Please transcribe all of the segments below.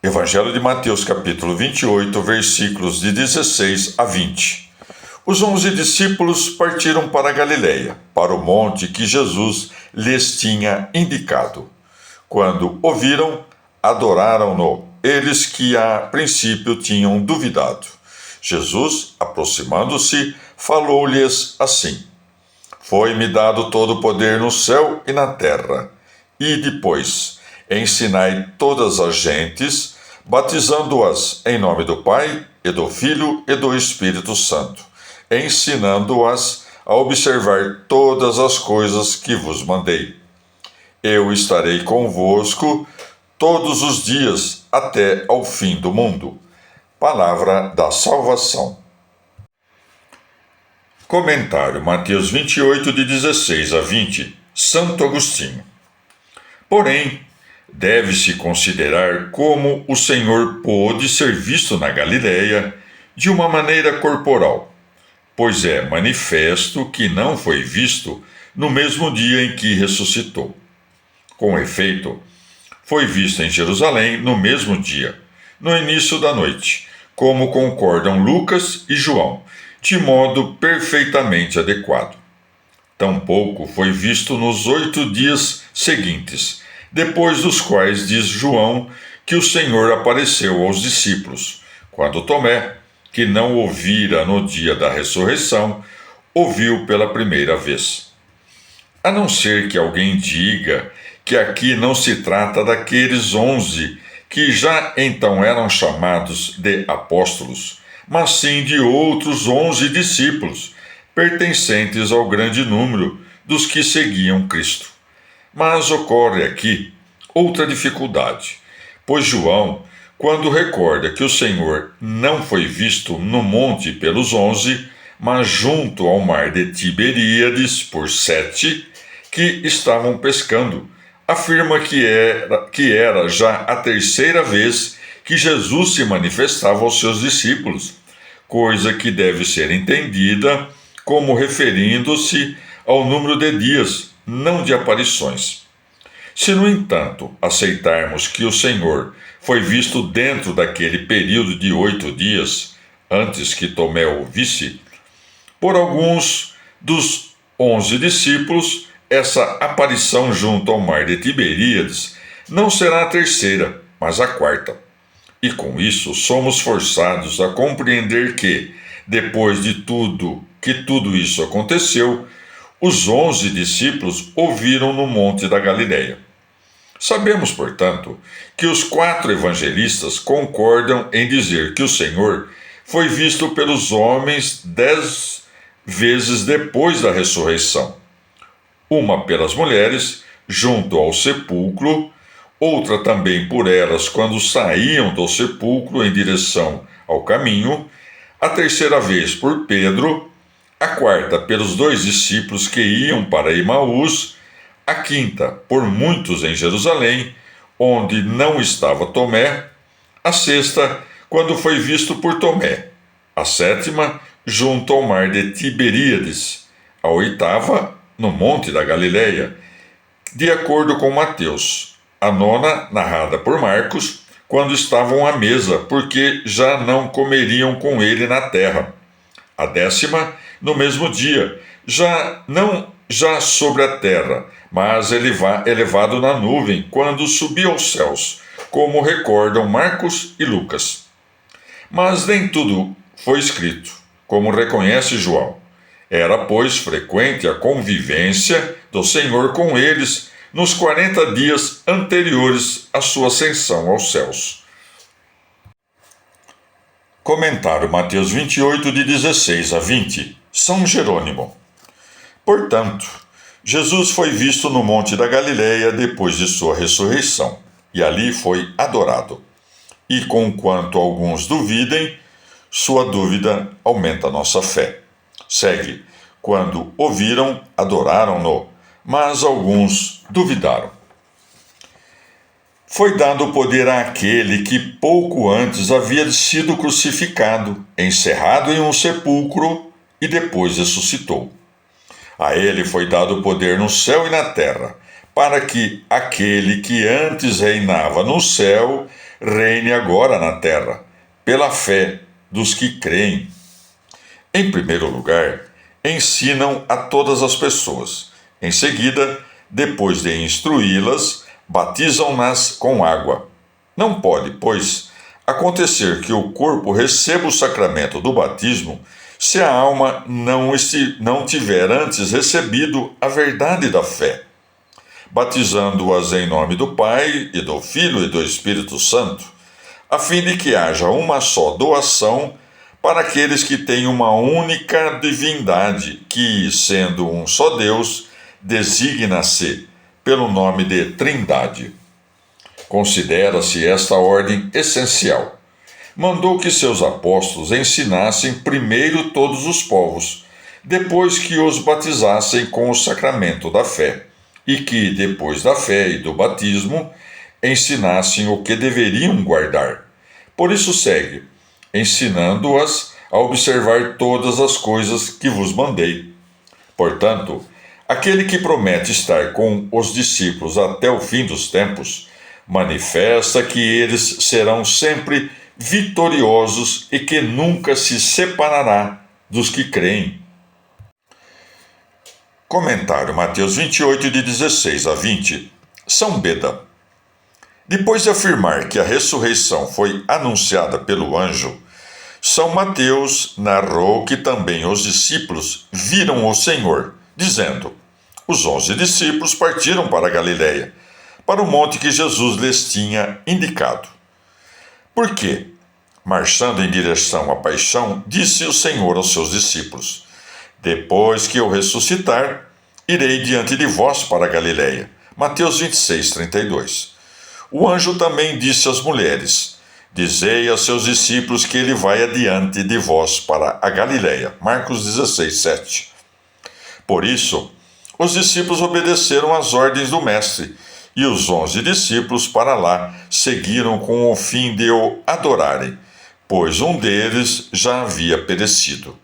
Evangelho de Mateus, capítulo 28, versículos de 16 a 20. Os 11 discípulos partiram para a Galiléia, para o monte que Jesus lhes tinha indicado. Quando o viram, adoraram-no, eles que a princípio tinham duvidado. Jesus, aproximando-se, falou-lhes assim: Foi-me dado todo o poder no céu e na terra. E depois, ensinai todas as gentes, batizando-as em nome do Pai, e do Filho e do Espírito Santo, ensinando-as a observar todas as coisas que vos mandei. Eu estarei convosco todos os dias até ao fim do mundo. Palavra da salvação. Comentário Mateus 28, de 16 a 20, Santo Agostinho. Porém, deve-se considerar como o Senhor pôde ser visto na Galiléia de uma maneira corporal, pois é manifesto que não foi visto no mesmo dia em que ressuscitou. Com efeito, foi visto em Jerusalém no mesmo dia, no início da noite, como concordam Lucas e João, de modo perfeitamente adequado. Tampouco foi visto nos 8 dias seguintes, depois dos quais diz João que o Senhor apareceu aos discípulos, quando Tomé, que não ouvira no dia da ressurreição, ouviu pela primeira vez. A não ser que alguém diga que aqui não se trata daqueles 11 que já então eram chamados de apóstolos, mas sim de outros 11 discípulos, pertencentes ao grande número dos que seguiam Cristo. Mas ocorre aqui outra dificuldade, pois João, quando recorda que o Senhor não foi visto no monte pelos 11, mas junto ao mar de Tiberíades por 7, que estavam pescando, afirma que era já a terceira vez que Jesus se manifestava aos seus discípulos, coisa que deve ser entendida como referindo-se ao número de dias, não de aparições. Se, no entanto, aceitarmos que o Senhor foi visto dentro daquele período de 8 dias, antes que Tomé o visse, por alguns dos 11 discípulos, essa aparição junto ao mar de Tiberíades não será a terceira, mas a quarta. E com isso somos forçados a compreender que, depois de tudo isso aconteceu, os 11 discípulos ouviram no monte da Galiléia. Sabemos, portanto, que os 4 evangelistas concordam em dizer que o Senhor foi visto pelos homens 10 vezes depois da ressurreição. Uma pelas mulheres, junto ao sepulcro, outra também por elas quando saíam do sepulcro em direção ao caminho, a terceira vez por Pedro, a quarta pelos 2 discípulos que iam para Emaús, a quinta por muitos em Jerusalém, onde não estava Tomé, a sexta quando foi visto por Tomé, a sétima junto ao mar de Tiberíades, a oitava no monte da Galiléia, de acordo com Mateus, a nona narrada por Marcos, quando estavam à mesa, porque já não comeriam com ele na terra, a 10ª no mesmo dia, já sobre a terra, mas elevado na nuvem, quando subiu aos céus, como recordam Marcos e Lucas. Mas nem tudo foi escrito, como reconhece João. Era, pois, frequente a convivência do Senhor com eles nos 40 dias anteriores à sua ascensão aos céus. Comentário Mateus 28, de 16 a 20, São Jerônimo. Portanto, Jesus foi visto no monte da Galiléia depois de sua ressurreição, e ali foi adorado. E conquanto alguns duvidem, sua dúvida aumenta nossa fé. Segue, quando o viram, adoraram-no, mas alguns duvidaram. Foi dado o poder àquele que pouco antes havia sido crucificado, encerrado em um sepulcro e depois ressuscitou. A ele foi dado o poder no céu e na terra, para que aquele que antes reinava no céu reine agora na terra, pela fé dos que creem. Em primeiro lugar, ensinam a todas as pessoas. Em seguida, depois de instruí-las, batizam-nas com água. Não pode, pois, acontecer que o corpo receba o sacramento do batismo se a alma não tiver antes recebido a verdade da fé, batizando-as em nome do Pai, e do Filho e do Espírito Santo, a fim de que haja uma só doação para aqueles que têm uma única divindade, que, sendo um só Deus, designa-se pelo nome de Trindade. Considera-se esta ordem essencial. Mandou que seus apóstolos ensinassem primeiro todos os povos, depois que os batizassem com o sacramento da fé, e que, depois da fé e do batismo, ensinassem o que deveriam guardar. Por isso segue, ensinando-as a observar todas as coisas que vos mandei. Portanto, aquele que promete estar com os discípulos até o fim dos tempos, manifesta que eles serão sempre vitoriosos e que nunca se separará dos que creem. Comentário Mateus 28, de 16 a 20. São Beda. Depois de afirmar que a ressurreição foi anunciada pelo anjo, São Mateus narrou que também os discípulos viram o Senhor, dizendo: os 11 discípulos partiram para a Galiléia, para o monte que Jesus lhes tinha indicado. Por quê? Marchando em direção à paixão, disse o Senhor aos seus discípulos: depois que eu ressuscitar, irei diante de vós para a Galiléia. Mateus 26, 32. O anjo também disse às mulheres: dizei a seus discípulos que ele vai adiante de vós para a Galiléia. Marcos 16, 7. Por isso, os discípulos obedeceram às ordens do Mestre, e os 11 discípulos para lá seguiram com o fim de o adorarem, pois um deles já havia perecido,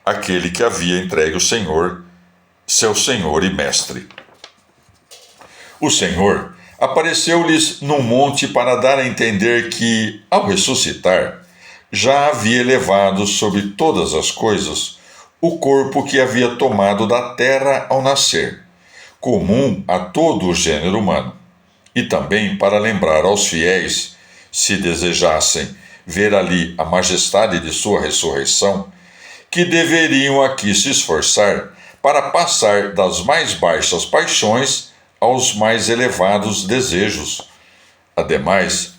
aquele que havia entregue o Senhor, seu Senhor e Mestre. O Senhor apareceu-lhes num monte para dar a entender que, ao ressuscitar, já havia levado sobre todas as coisas o corpo que havia tomado da terra ao nascer, comum a todo o gênero humano, e também para lembrar aos fiéis, se desejassem ver ali a majestade de sua ressurreição, que deveriam aqui se esforçar para passar das mais baixas paixões aos mais elevados desejos. Ademais,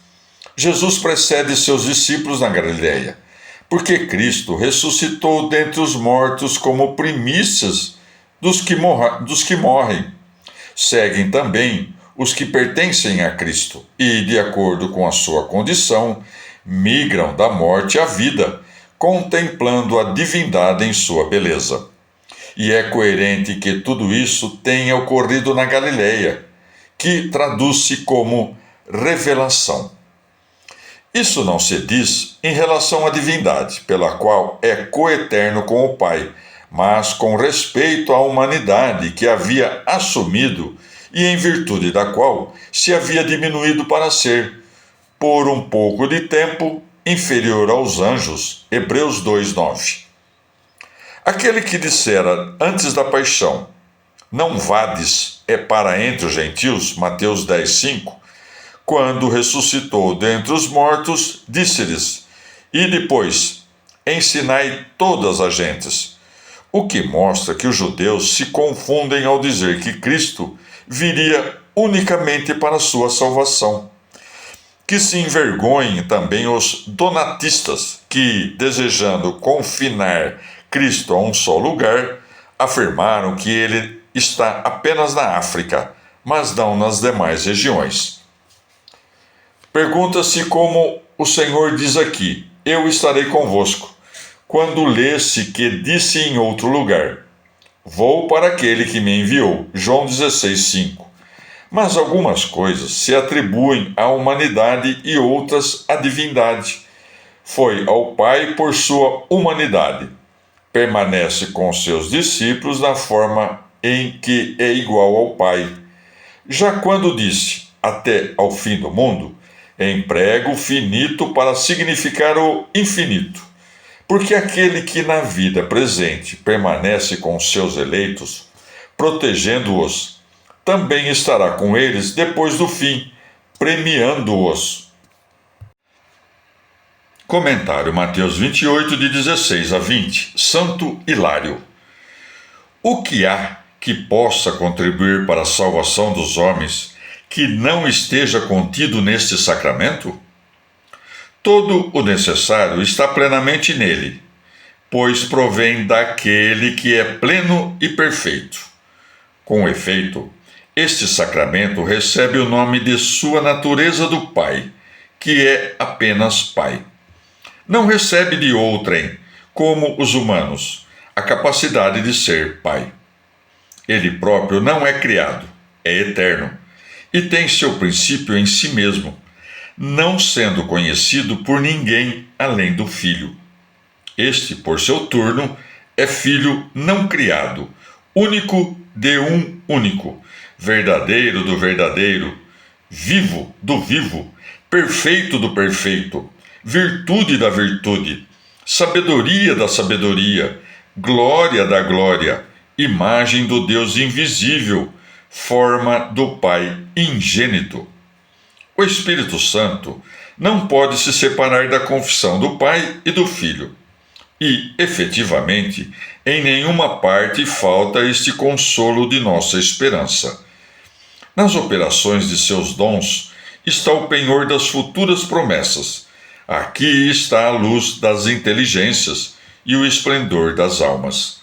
Jesus precede seus discípulos na Galiléia, porque Cristo ressuscitou dentre os mortos como primícias dos que morrem. Seguem também os que pertencem a Cristo e, de acordo com a sua condição, migram da morte à vida, contemplando a divindade em sua beleza. E é coerente que tudo isso tenha ocorrido na Galiléia, que traduz-se como revelação. Isso não se diz em relação à divindade, pela qual é coeterno com o Pai, mas com respeito à humanidade que havia assumido e em virtude da qual se havia diminuído para ser, por um pouco de tempo, inferior aos anjos. Hebreus 2:9. Aquele que dissera antes da paixão: não vades, é para entre os gentios, Mateus 10:5, quando ressuscitou dentre os mortos, disse-lhes: e depois, ensinai todas as gentes. O que mostra que os judeus se confundem ao dizer que Cristo viria unicamente para a sua salvação. Que se envergonhem também os donatistas, que, desejando confinar Cristo a um só lugar, afirmaram que ele está apenas na África, mas não nas demais regiões. Pergunta-se como o Senhor diz aqui: eu estarei convosco, quando lê-se que disse em outro lugar: vou para aquele que me enviou. João 16:5. Mas algumas coisas se atribuem à humanidade e outras à divindade. Foi ao Pai por sua humanidade. Permanece com seus discípulos na forma em que é igual ao Pai. Já quando disse até ao fim do mundo, Emprego finito para significar o infinito, porque aquele que na vida presente permanece com os seus eleitos, protegendo-os, também estará com eles depois do fim, premiando-os. Comentário Mateus 28, de 16 a 20. Santo Hilário. O que há que possa contribuir para a salvação dos homens que não esteja contido neste sacramento? Todo o necessário está plenamente nele, pois provém daquele que é pleno e perfeito. Com efeito, este sacramento recebe o nome de sua natureza do Pai, que é apenas Pai. Não recebe de outrem, como os humanos, a capacidade de ser Pai. Ele próprio não é criado, é eterno, e tem seu princípio em si mesmo, não sendo conhecido por ninguém além do Filho. Este, por seu turno, é Filho não criado, único de um único, verdadeiro do verdadeiro, vivo do vivo, perfeito do perfeito, virtude da virtude, sabedoria da sabedoria, glória da glória, imagem do Deus invisível, forma do Pai ingênito. O Espírito Santo não pode se separar da confissão do Pai e do Filho. E, efetivamente, em nenhuma parte falta este consolo de nossa esperança. Nas operações de seus dons está o penhor das futuras promessas. Aqui está a luz das inteligências e o esplendor das almas.